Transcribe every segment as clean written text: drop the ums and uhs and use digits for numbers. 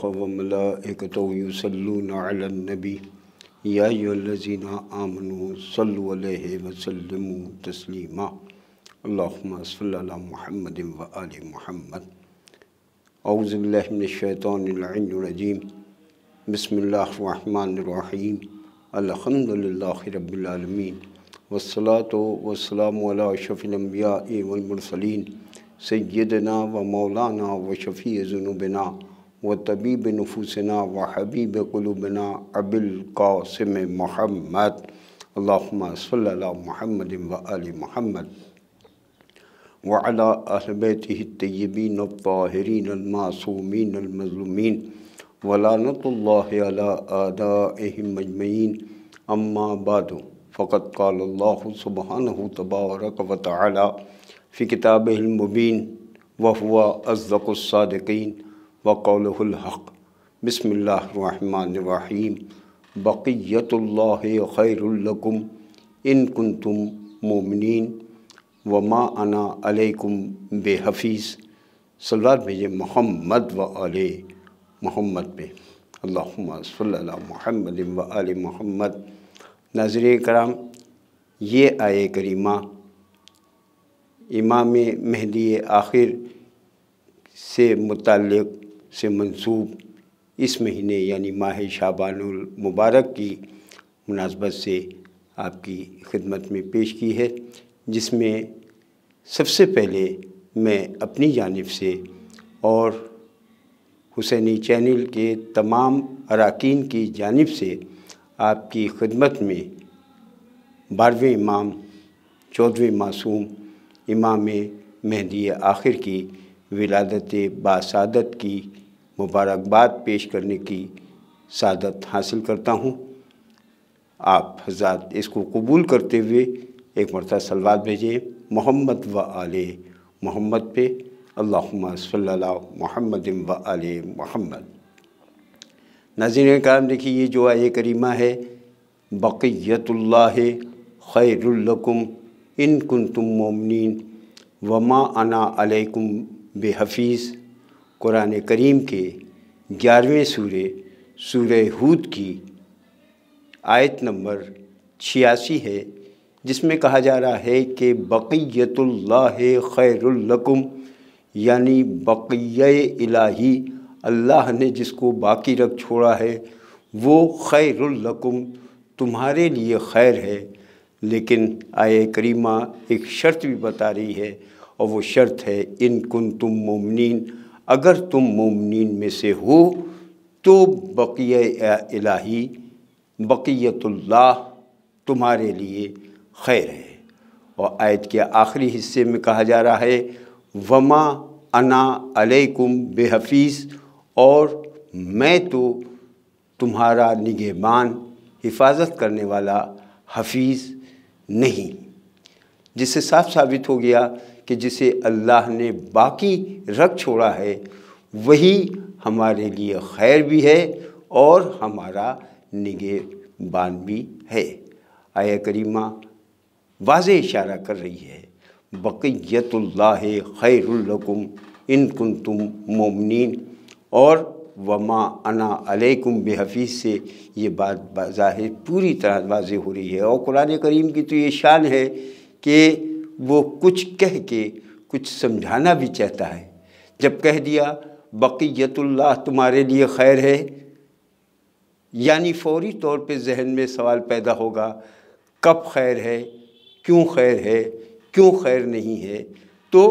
وملائکته یصلون علی النبی یا ایھا الذین آمنوا صلوا علیہ وسلموا تسلیما اللہم صل علی محمد وآل محمد۔ اعوذ باللہ من الشیطان اللعین الرجیم، بسم اللہ الرحمن الرحیم، الحمد للہ رب العالمین، والصلاة والسلام علی اشرف الانبیاء والمرسلین، سیدنا و مولانا و شفیع ذنوبنا و طبیب نفوسنا و حبیب قلوبنا ابی القاسم محمد، اللہم صلی علی محمد و آل محمد وعلی اہل بیتہ الطیبین الطاہرین المعصومین المظلومین ولعنۃ اللہ علی اعدائہم اجمعین، اما بعد فقد قال اللہ سبحانہ تبارک و تعالی فی کتابہ المبین وہو اصدق الصادقین وقولہ الحق۔ بسم اللہ الرحمن الرحیم، بقیت اللہ خیر لکم ان کنتم مومنین وما انا علیکم بحفیظ۔ صلوات بھیجے محمد و آل محمد پہ، اللہم صلی علی محمد و آل محمد۔ ناظرین کرام، یہ آیہ کریمہ امام مہدی آخر سے متعلق سے منسوب اس مہینے یعنی ماہ شعبان المبارک کی مناسبت سے آپ کی خدمت میں پیش کی ہے، جس میں سب سے پہلے میں اپنی جانب سے اور حسینی چینل کے تمام اراکین کی جانب سے آپ کی خدمت میں 12ویں امام 14ویں معصوم امام مہدی آخر کی ولادت باسعادت کی مبارکباد پیش کرنے کی سعادت حاصل کرتا ہوں۔ آپ حضرات اس کو قبول کرتے ہوئے ایک مرتبہ صلوات بھیجیں محمد و آل محمد پہ، اللہم صلی علی محمد و آل محمد۔ ناظرین کرام، دیکھیے یہ جو آیہ کریمہ ہے، بقیت اللہ خیر لکم ان کنتم مومنین وما انا علیکم بحفیظ، قرآن کریم کے 11ویں سورہ ہود کی آیت نمبر 86 ہے، جس میں کہا جا رہا ہے کہ بقیت اللہ خیر لکم، یعنی بقیہ الہی، اللہ نے جس کو باقی رکھ چھوڑا ہے وہ خیر لکم، تمہارے لیے خیر ہے۔ لیکن آیہ کریمہ ایک شرط بھی بتا رہی ہے، اور وہ شرط ہے ان کنتم مومنین، اگر تم مومنین میں سے ہو تو بقیہ الہی، بقیت اللہ تمہارے لیے خیر ہے۔ اور آیت کے آخری حصے میں کہا جا رہا ہے وما انا علیکم بحفیظ، اور میں تو تمہارا نگہبان، حفاظت کرنے والا حفیظ نہیں، جس سے صاف ثابت ہو گیا کہ جسے اللہ نے باقی رکھ چھوڑا ہے وہی ہمارے لیے خیر بھی ہے اور ہمارا نگہبان بھی ہے۔ آیہ کریمہ واضح اشارہ کر رہی ہے بقیت اللہ خیر لکم ان کنتم مومنین، اور وما انا علیکم بحفیظ سے یہ بات بظاہر پوری طرح واضح ہو رہی ہے۔ اور قرآن کریم کی تو یہ شان ہے کہ وہ کچھ کہہ کے کچھ سمجھانا بھی چاہتا ہے۔ جب کہہ دیا بقیت اللہ تمہارے لیے خیر ہے، یعنی فوری طور پہ ذہن میں سوال پیدا ہوگا کب خیر ہے، کیوں خیر نہیں ہے؟ تو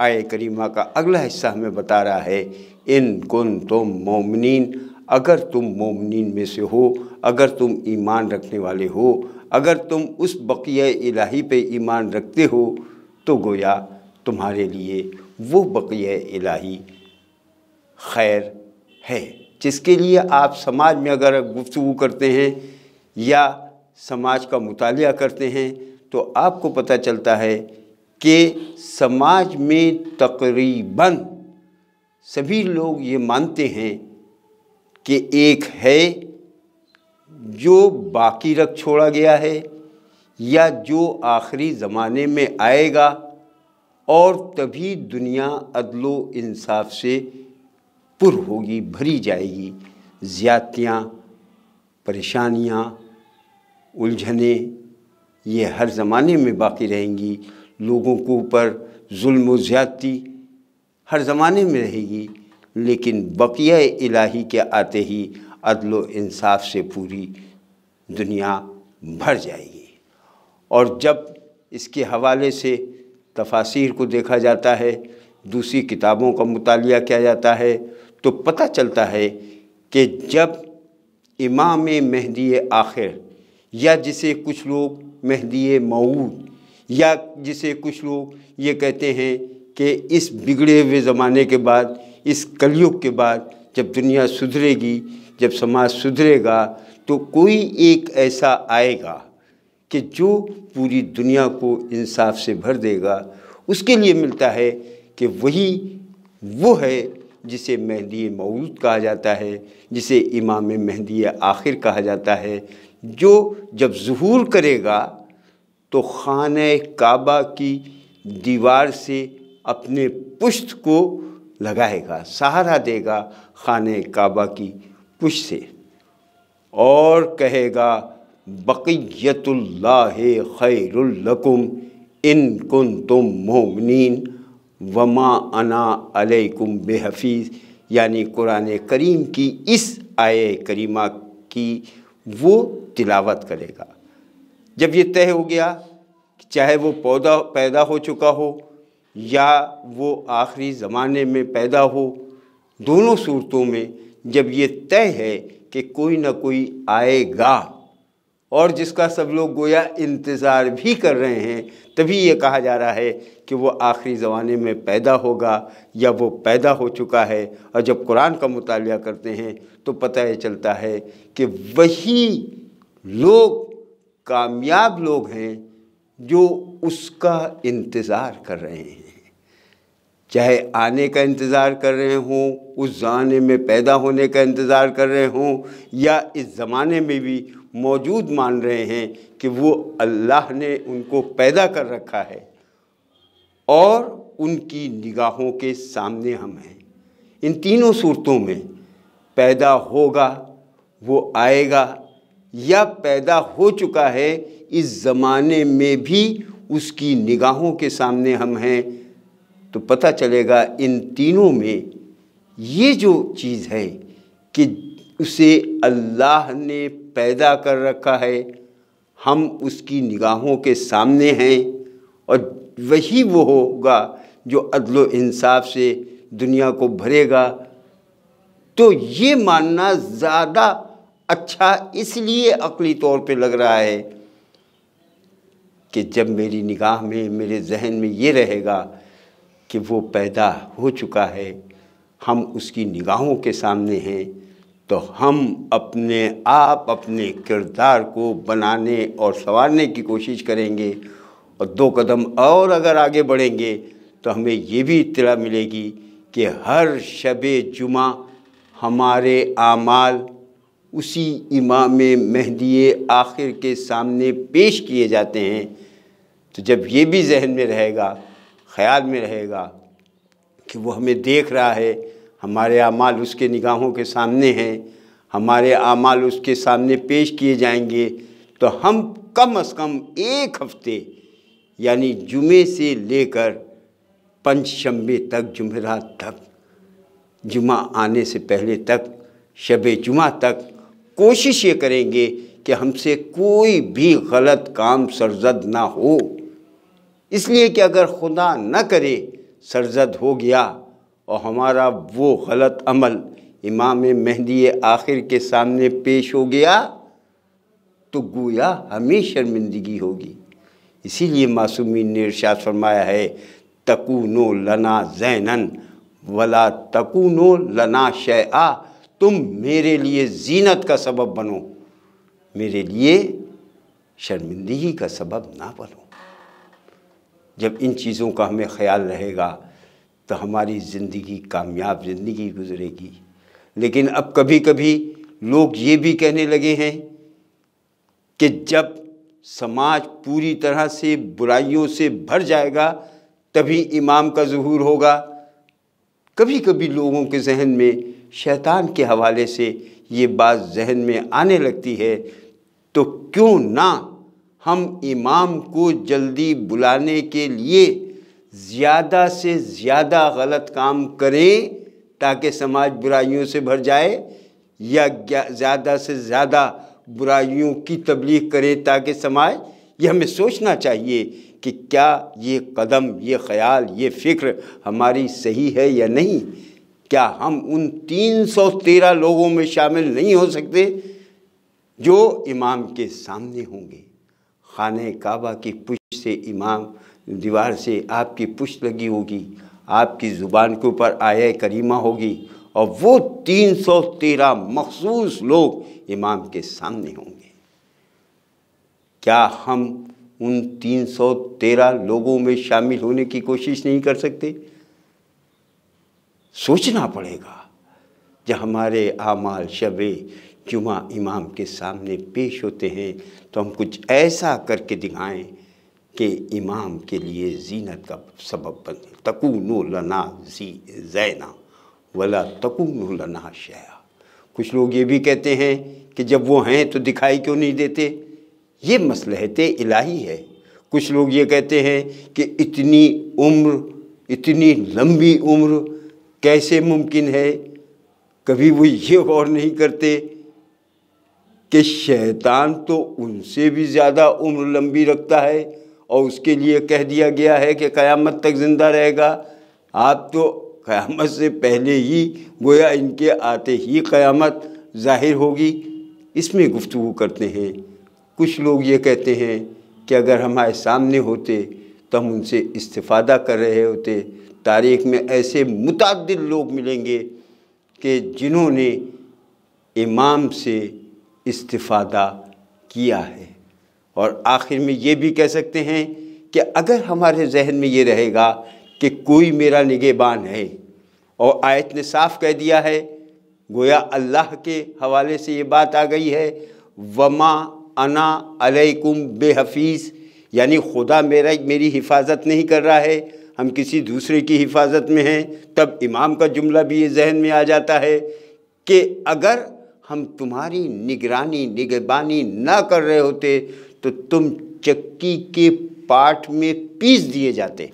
آیہ کریمہ کا اگلا حصہ ہمیں بتا رہا ہے ان کنتم مومنین، اگر تم مومنین میں سے ہو، اگر تم ایمان رکھنے والے ہو، اگر تم اس بقیہ الہی پہ ایمان رکھتے ہو، تو گویا تمہارے لیے وہ بقیہ الہی خیر ہے، جس کے لیے آپ سماج میں اگر گفتگو کرتے ہیں یا سماج کا مطالعہ کرتے ہیں تو آپ کو پتہ چلتا ہے کہ سماج میں تقریباً سبھی لوگ یہ مانتے ہیں کہ ایک ہے جو باقی رکھ چھوڑا گیا ہے یا جو آخری زمانے میں آئے گا، اور تبھی دنیا عدل و انصاف سے پر ہوگی، بھری جائے گی۔ زیادتیاں، پریشانیاں، الجھنیں یہ ہر زمانے میں باقی رہیں گی، لوگوں کے اوپر ظلم و زیادتی ہر زمانے میں رہے گی، لیکن بقیہ الہی کے آتے ہی عدل و انصاف سے پوری دنیا بھر جائے گی۔ اور جب اس کے حوالے سے تفاسیر کو دیکھا جاتا ہے، دوسری کتابوں کا مطالعہ کیا جاتا ہے، تو پتہ چلتا ہے کہ جب امام مہدی آخر، یا جسے کچھ لوگ مہدی موعود، یا جسے کچھ لوگ یہ کہتے ہیں کہ اس بگڑے ہوئے زمانے کے بعد، اس کلیوگ کے بعد جب دنیا سدھرے گی، جب سماج سدھرے گا، تو کوئی ایک ایسا آئے گا کہ جو پوری دنیا کو انصاف سے بھر دے گا۔ اس کے لیے ملتا ہے کہ وہی وہ ہے جسے مہدی موعود کہا جاتا ہے، جسے امام مہدی آخر کہا جاتا ہے، جو جب ظہور کرے گا تو خانہ کعبہ کی دیوار سے اپنے پشت کو لگائے گا، سہارا دے گا خانہ کعبہ کی پشت سے، اور کہے گا بقیت اللہ خیر لکم ان کنتم مومنین وما انا علیکم بحفیظ، یعنی قرآن کریم کی اس آیے کریمہ کی وہ تلاوت کرے گا۔ جب یہ طے ہو گیا، چاہے وہ پیدا ہو چکا ہو یا وہ آخری زمانے میں پیدا ہو، دونوں صورتوں میں جب یہ طے ہے کہ کوئی نہ کوئی آئے گا، اور جس کا سب لوگ گویا انتظار بھی کر رہے ہیں، تبھی یہ کہا جا رہا ہے کہ وہ آخری زمانے میں پیدا ہوگا یا وہ پیدا ہو چکا ہے۔ اور جب قرآن کا مطالعہ کرتے ہیں تو پتہ یہ چلتا ہے کہ وہی لوگ کامیاب لوگ ہیں جو اس کا انتظار کر رہے ہیں، چاہے آنے کا انتظار کر رہے ہوں، اس زمانے میں پیدا ہونے کا انتظار کر رہے ہوں، یا اس زمانے میں بھی موجود مان رہے ہیں کہ وہ اللہ نے ان کو پیدا کر رکھا ہے اور ان کی نگاہوں کے سامنے ہم ہیں۔ ان تینوں صورتوں میں پیدا ہوگا، وہ آئے گا، یا پیدا ہو چکا ہے، اس زمانے میں بھی اس کی نگاہوں کے سامنے ہم ہیں، تو پتہ چلے گا ان تینوں میں یہ جو چیز ہے کہ اسے اللہ نے پیدا کر رکھا ہے، ہم اس کی نگاہوں کے سامنے ہیں، اور وہی وہ ہوگا جو عدل و انصاف سے دنیا کو بھرے گا۔ تو یہ ماننا زیادہ اچھا اس لیے عقلی طور پہ لگ رہا ہے کہ جب میری نگاہ میں، میرے ذہن میں یہ رہے گا کہ وہ پیدا ہو چکا ہے، ہم اس کی نگاہوں کے سامنے ہیں، تو ہم اپنے آپ اپنے کردار کو بنانے اور سنوارنے کی کوشش کریں گے، اور 2 قدم اور اگر آگے بڑھیں گے تو ہمیں یہ بھی اطلاع ملے گی کہ ہر شب جمعہ ہمارے اعمال اسی امام مہدی آخر کے سامنے پیش کیے جاتے ہیں۔ تو جب یہ بھی ذہن میں رہے گا، خیال میں رہے گا کہ وہ ہمیں دیکھ رہا ہے، ہمارے اعمال اس کے نگاہوں کے سامنے ہیں، ہمارے اعمال اس کے سامنے پیش کیے جائیں گے، تو ہم کم از کم 1 ہفتے، یعنی جمعے سے لے کر پنج شنبے تک، جمعرات تک، جمعہ آنے سے پہلے تک، شب جمعہ تک کوشش یہ کریں گے کہ ہم سے کوئی بھی غلط کام سرزد نہ ہو، اس لیے کہ اگر خدا نہ کرے سرزد ہو گیا اور ہمارا وہ غلط عمل امام مہدی آخر کے سامنے پیش ہو گیا تو گویا ہمیں شرمندگی ہوگی۔ اسی لیے معصومین نے ارشاد فرمایا ہے تکونو لنا زینن ولا تکونو لنا شیئا، تم میرے لیے زینت کا سبب بنو، میرے لیے شرمندگی کا سبب نہ بنو۔ جب ان چیزوں کا ہمیں خیال رہے گا تو ہماری زندگی کامیاب زندگی گزرے گی۔ لیکن اب کبھی کبھی لوگ یہ بھی کہنے لگے ہیں کہ جب سماج پوری طرح سے برائیوں سے بھر جائے گا تبھی امام کا ظہور ہوگا۔ کبھی کبھی لوگوں کے ذہن میں شیطان کے حوالے سے یہ بات ذہن میں آنے لگتی ہے، تو کیوں نہ ہم امام کو جلدی بلانے کے لیے زیادہ سے زیادہ غلط کام کریں تاکہ سماج برائیوں سے بھر جائے، یا زیادہ سے زیادہ برائیوں کی تبلیغ کریں تاکہ سماج، یہ ہمیں سوچنا چاہیے کہ کیا یہ قدم، یہ خیال، یہ فکر ہماری صحیح ہے یا نہیں؟ کیا ہم ان 313 لوگوں میں شامل نہیں ہو سکتے جو امام کے سامنے ہوں گے؟ خانہ کعبہ کی پشت سے امام دیوار سے آپ کی پشت لگی ہوگی، آپ کی زبان کے اوپر آیہ کریمہ ہوگی، اور وہ 313 مخصوص لوگ امام کے سامنے ہوں گے۔ کیا ہم ان 313 لوگوں میں شامل ہونے کی کوشش نہیں کر سکتے؟ سوچنا پڑے گا۔ جب ہمارے اعمال شب جمعہ امام کے سامنے پیش ہوتے ہیں تو ہم کچھ ایسا کر کے دکھائیں کہ امام کے لیے زینت کا سبب بنے۔ تکونوا لنا زینا ولا تکونوا لنا شیئا۔ کچھ لوگ یہ بھی کہتے ہیں کہ جب وہ ہیں تو دکھائی کیوں نہیں دیتے؟ یہ مصلحت الہی ہے۔ کچھ لوگ یہ کہتے ہیں کہ اتنی عمر، اتنی لمبی عمر کیسے ممکن ہے؟ کبھی وہ یہ غور نہیں کرتے کہ شیطان تو ان سے بھی زیادہ عمر لمبی رکھتا ہے، اور اس کے لیے کہہ دیا گیا ہے کہ قیامت تک زندہ رہے گا۔ آپ تو قیامت سے پہلے ہی گویا ان کے آتے ہی قیامت ظاہر ہوگی، اس میں گفتگو کرتے ہیں۔ کچھ لوگ یہ کہتے ہیں کہ اگر ہمارے سامنے ہوتے تو ہم ان سے استفادہ کر رہے ہوتے۔ تاریخ میں ایسے متعدد لوگ ملیں گے کہ جنہوں نے امام سے استفادہ کیا ہے، اور آخر میں یہ بھی کہہ سکتے ہیں کہ اگر ہمارے ذہن میں یہ رہے گا کہ کوئی میرا نگہبان ہے، اور آیت نے صاف کہہ دیا ہے، گویا اللہ کے حوالے سے یہ بات آ گئی ہے، وما انا علیکم بے حفیظ، یعنی خدا میری حفاظت نہیں کر رہا ہے، ہم کسی دوسرے کی حفاظت میں ہیں۔ تب امام کا جملہ بھی یہ ذہن میں آ جاتا ہے کہ اگر ہم تمہاری نگرانی نہ کر رہے ہوتے تو تم چکی کے پاٹ میں پیس دیے جاتے۔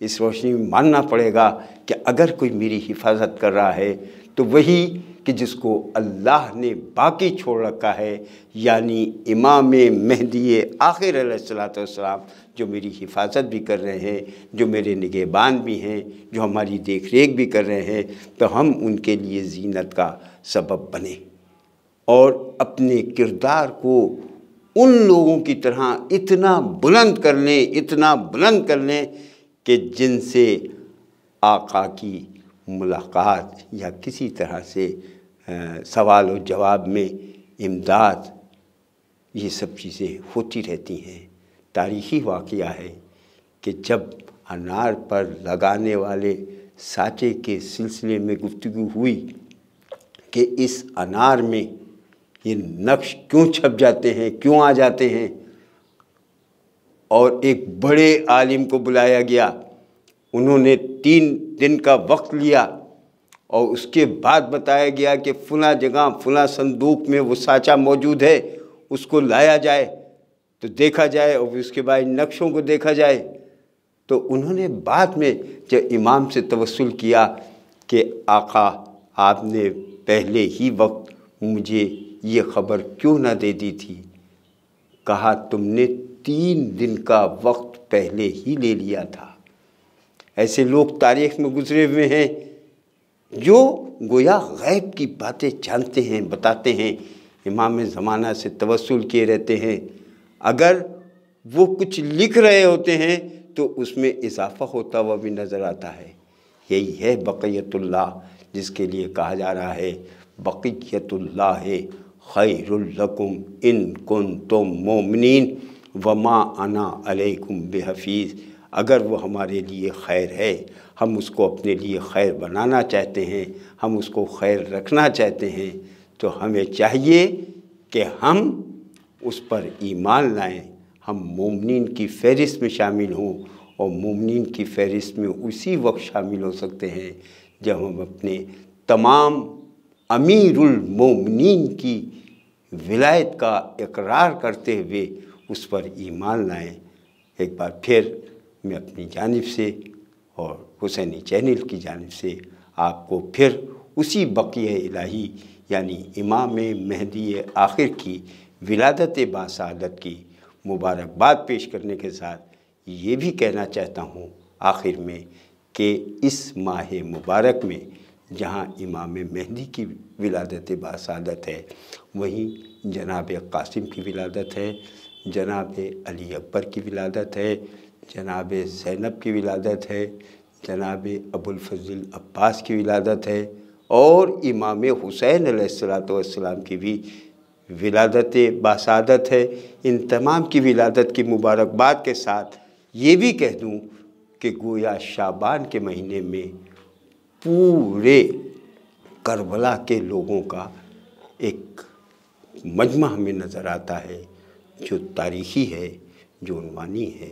اس روشنی میں ماننا پڑے گا کہ اگر کوئی میری حفاظت کر رہا ہے تو وہی کہ جس کو اللہ نے باقی چھوڑ رکھا ہے، یعنی امام مہدی آخر علیہ السلام، جو میری حفاظت بھی کر رہے ہیں، جو میرے نگہبان بھی ہیں، جو ہماری دیکھ ریکھ بھی کر رہے ہیں، تو ہم ان کے لیے زینت کا سبب بنیں اور اپنے کردار کو ان لوگوں کی طرح اتنا بلند کر لیں، اتنا بلند کر لیں کہ جن سے آقا کی ملاقات یا کسی طرح سے سوال و جواب میں امداد، یہ سب چیزیں ہوتی رہتی ہیں۔ تاریخی واقعہ ہے کہ جب انار پر لگانے والے سانچے کے سلسلے میں گفتگو ہوئی کہ اس انار میں یہ نقش کیوں چھپ جاتے ہیں، کیوں آ جاتے ہیں، اور ایک بڑے عالم کو بلایا گیا، انہوں نے 3 دن کا وقت لیا، اور اس کے بعد بتایا گیا کہ فلاں جگہ فلاں صندوق میں وہ سانچہ موجود ہے، اس کو لایا جائے تو دیکھا جائے، اور اس کے بعد نقشوں کو دیکھا جائے۔ تو انہوں نے بعد میں جب امام سے توسل کیا کہ آقا آپ نے پہلے ہی وقت مجھے یہ خبر کیوں نہ دے دی تھی؟ کہا تم نے 3 دن کا وقت پہلے ہی لے لیا تھا۔ ایسے لوگ تاریخ میں گزرے ہوئے ہیں جو گویا غیب کی باتیں جانتے ہیں، بتاتے ہیں، امام زمانہ سے توسل کیے رہتے ہیں۔ اگر وہ کچھ لکھ رہے ہوتے ہیں تو اس میں اضافہ ہوتا ہوا بھی نظر آتا ہے۔ یہی ہے بقیت اللہ، جس کے لیے کہا جا رہا ہے بقیت اللہ خیر لکم ان کنتم مومنین وما انا علیکم بحفیظ۔ اگر وہ ہمارے لیے خیر ہے، ہم اس کو اپنے لیے خیر بنانا چاہتے ہیں، ہم اس کو خیر رکھنا چاہتے ہیں، تو ہمیں چاہیے کہ ہم اس پر ایمان لائیں، ہم مومنین کی فہرست میں شامل ہوں، اور مومنین کی فہرست میں اسی وقت شامل ہو سکتے ہیں جب ہم اپنے تمام امیر المومنین کی ولایت کا اقرار کرتے ہوئے اس پر ایمان لائیں۔ ایک بار پھر میں اپنی جانب سے اور حسینی چینل کی جانب سے آپ کو پھر اسی بقیہ الہی یعنی امام مہدی آخر کی ولادت باسعادت کی مبارکباد پیش کرنے کے ساتھ یہ بھی کہنا چاہتا ہوں آخر میں کہ اس ماہ مبارک میں جہاں امام مہدی کی ولادت باسعادت ہے، وہیں جناب قاسم کی ولادت ہے، جناب علی اکبر کی ولادت ہے، جناب زینب کی ولادت ہے، جناب ابوالفضل عباس کی ولادت ہے، اور امام حسین علیہ السلام کی بھی ولادت باسعادت ہے۔ ان تمام کی ولادت کی مبارکباد کے ساتھ یہ بھی کہہ دوں کہ گویا شعبان کے مہینے میں پورے کربلا کے لوگوں کا ایک مجمع ہمیں نظر آتا ہے، جو تاریخی ہے، جو عنوانی ہے،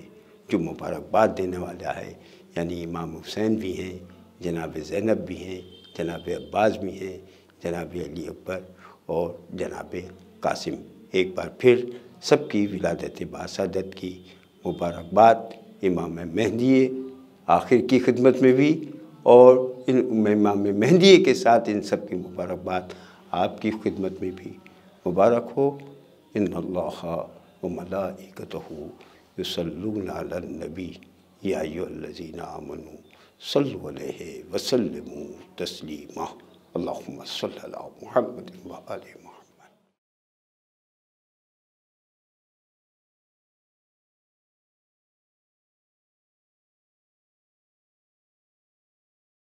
جو مبارکباد دینے والا ہے، یعنی امام حسین بھی ہیں، جناب زینب بھی ہیں، جناب عباس بھی ہیں، جناب علی اکبر اور جناب قاسم۔ ایک بار پھر سب کی ولادت باسعادت کی مبارکباد امام مہدی آخر کی خدمت میں بھی، اور امام مہدی کے ساتھ ان سب کی مبارکباد آپ کی خدمت میں بھی مبارک ہو۔ ان اللہ و ملائکتہ یصلون علی النبی یا ایھا الذین آمنوا صلوا علیہ وسلموا تسلیما۔ اللہم صل علی محمد و آل محمد۔